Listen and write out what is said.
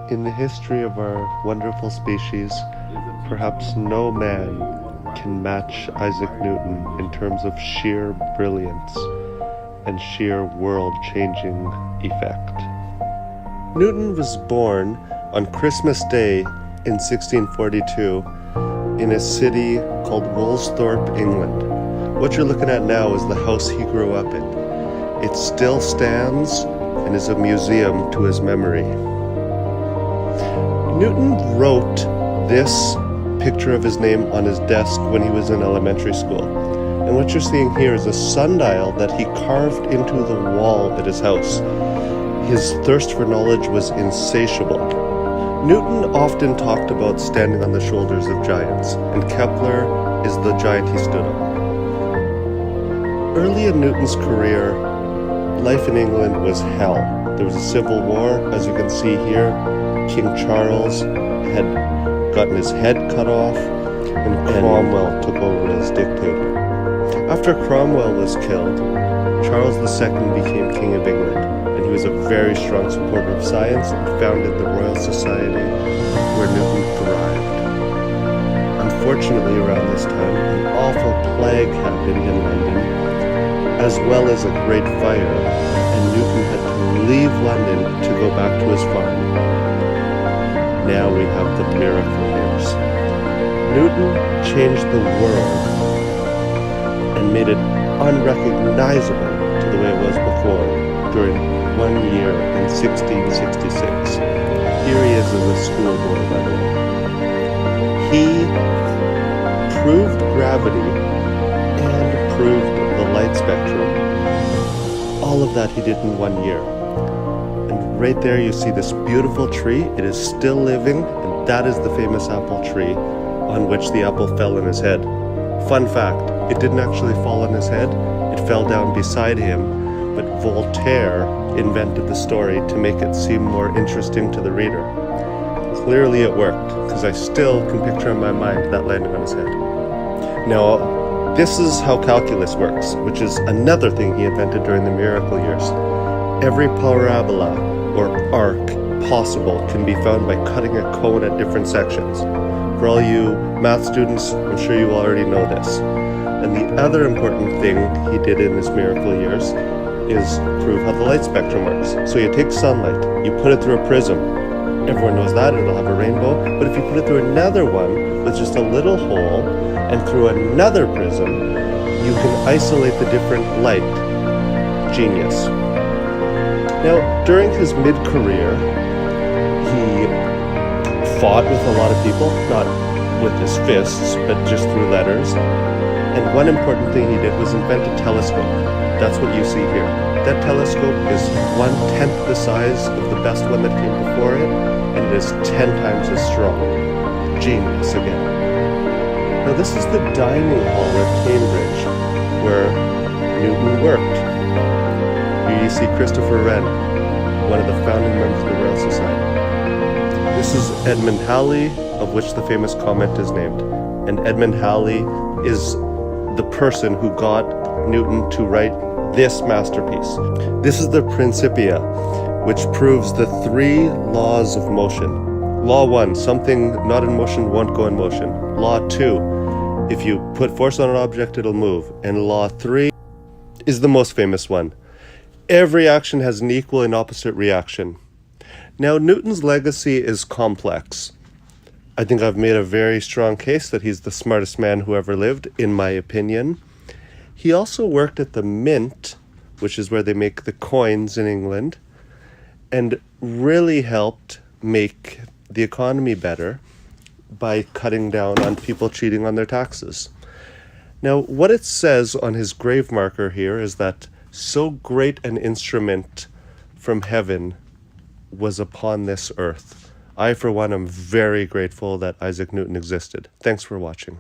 In the history of our wonderful species, perhaps no man can match Isaac Newton in terms of sheer brilliance and sheer world-changing effect. Newton was born on Christmas Day in 1642 in a city called Woolsthorpe, England. What you're looking at now is the house he grew up in. It still stands and is a museum to his memory. Newton wrote this picture of his name on his desk when he was in elementary school. And what you're seeing here is a sundial that he carved into the wall at his house. His thirst for knowledge was insatiable. Newton often talked about standing on the shoulders of giants, and Kepler is the giant he stood on. Early in Newton's career, life in England was hell. There was a civil war, as you can see here. King Charles had gotten his head cut off, and Cromwell took over as dictator. After Cromwell was killed, Charles II became King of England, and he was a very strong supporter of science and founded the Royal Society, where Newton thrived. Unfortunately, around this time, an awful plague happened in London, as well as a great fire, and Newton had to leave London to go back to his farm. Now we have the miracle years. Newton changed the world and made it unrecognizable to the way it was before during 1 year in 1666. Here he is as a schoolboy, by the way. He proved gravity and proved the light spectrum. All of that he did in 1 year. Right there you see this beautiful tree. It is still living, and that is the famous apple tree on which the apple fell on his head. Fun fact, it didn't actually fall on his head, it fell down beside him, but Voltaire invented the story to make it seem more interesting to the reader. Clearly it worked, because I still can picture in my mind that landing on his head. Now, this is how calculus works, which is another thing he invented during the miracle years. Every parabola or arc possible can be found by cutting a cone at different sections. For all you math students, I'm sure you already know this. And the other important thing he did in his miracle years is prove how the light spectrum works. So you take sunlight, you put it through a prism. Everyone knows that, it'll have a rainbow. But if you put it through another one with just a little hole and through another prism, you can isolate the different light. Genius. Now, during his mid-career, he fought with a lot of people, not with his fists, but just through letters. And one important thing he did was invent a telescope. That's what you see here. That telescope is 1/10 the size of the best one that came before it, and it is 10 times as strong. Genius again. Now, this is the dining hall at Cambridge, where Newton worked. Here you see Christopher Wren, one of the founding members of the Royal Society. This is Edmund Halley, of which the famous comet is named. And Edmund Halley is the person who got Newton to write this masterpiece. This is the Principia, which proves the 3 laws of motion. Law 1, something not in motion won't go in motion. Law 2, if you put force on an object, it'll move. And Law 3 is the most famous one. Every action has an equal and opposite reaction. Now, Newton's legacy is complex. I think I've made a very strong case that he's the smartest man who ever lived, in my opinion. He also worked at the Mint, which is where they make the coins in England, and really helped make the economy better by cutting down on people cheating on their taxes. Now, what it says on his grave marker here is that so great an instrument from heaven was upon this earth. I, for one, am very grateful that Isaac Newton existed. Thanks for watching.